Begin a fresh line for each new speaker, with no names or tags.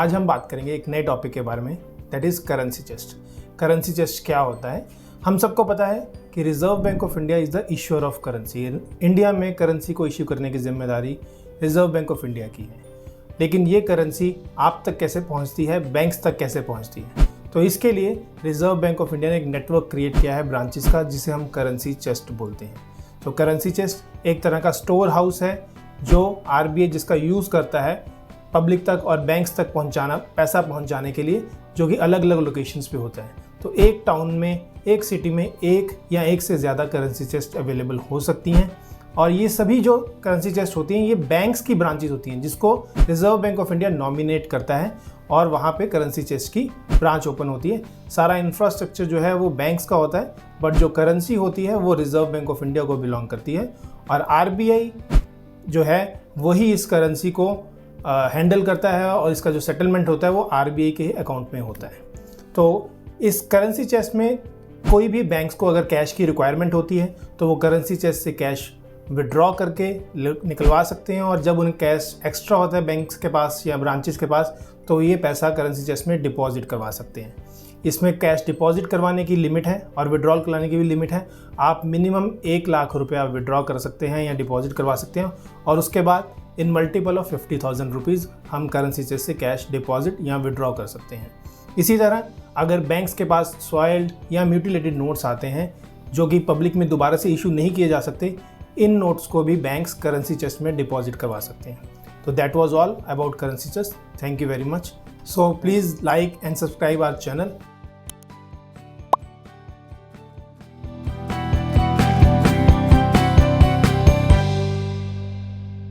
आज हम बात करेंगे एक नए टॉपिक के बारे में, that is currency chest. Currency chest क्या होता है? हम सबको पता है कि reserve bank of India is the issuer of currency. India में करेंसी को इश्यू करने की जिम्मेदारी रिजर्व बैंक ऑफ इंडिया की है, लेकिन ये करेंसी आप तक कैसे पहुंचती है, बैंक्स तक कैसे पहुंचती है? तो इसके लिए रिजर्व बैंक ऑफ इंडिया ने एक नेटवर्क क्रिएट किया है ब्रांचेस का, जिसे हम करेंसी चेस्ट बोलते हैं। तो करेंसी चेस्ट एक तरह का स्टोर हाउस है जो आरबीआई जिसका यूज़ करता है पब्लिक तक और बैंक्स तक पैसा पहुंचाने के लिए, जो कि अलग अलग लोकेशंस पे होता है। तो एक टाउन में, एक सिटी में एक या एक से ज़्यादा करेंसी चेस्ट अवेलेबल हो सकती हैं, और ये सभी जो करेंसी चेस्ट होती हैं ये बैंक्स की ब्रांचेस होती हैं जिसको reserve bank of India nominate करता है, और वहाँ पे करेंसी चेस्ट की ब्रांच ओपन होती है। सारा इंफ्रास्ट्रक्चर जो है वो बैंक्स का होता है, बट जो करेंसी होती है वो रिजर्व बैंक ऑफ इंडिया को बिलोंग करती है, और आरबीआई जो है वही इस करेंसी को हैंडल करता है, और इसका जो सेटलमेंट होता है वो आरबीआई के अकाउंट में होता है। तो इस करेंसी चेस्ट में कोई भी बैंक्स को अगर कैश की रिक्वायरमेंट होती है तो वो करेंसी चेस्ट से कैश विड्रॉ करके निकलवा सकते हैं, और जब उन्हें कैश एक्स्ट्रा होता है बैंक्स के पास या ब्रांचेस के पास तो ये पैसा करेंसी चेस्ट में डिपॉजिट करवा सकते हैं। इसमें कैश डिपॉजिट करवाने की लिमिट है और विड्रॉल कराने की भी लिमिट है। आप मिनिमम 1 लाख रुपया विड्रॉ कर सकते हैं या डिपॉजिट करवा सकते हैं, और उसके बाद इन मल्टीपल ऑफ 50,000 रुपीज़ हम करेंसी चेस्ट से कैश डिपॉजिट या विड्रॉ कर सकते हैं। इसी तरह अगर बैंक्स के पास सॉइल्ड या म्यूटिलेटेड नोट्स आते हैं जो कि पब्लिक में दोबारा से इशू नहीं किए जा सकते, इन नोट्स को भी बैंक्स करेंसी चेस्ट में डिपॉजिट करवा सकते हैं। तो that was all about currency chest. Thank you very much. So please like and subscribe our channel.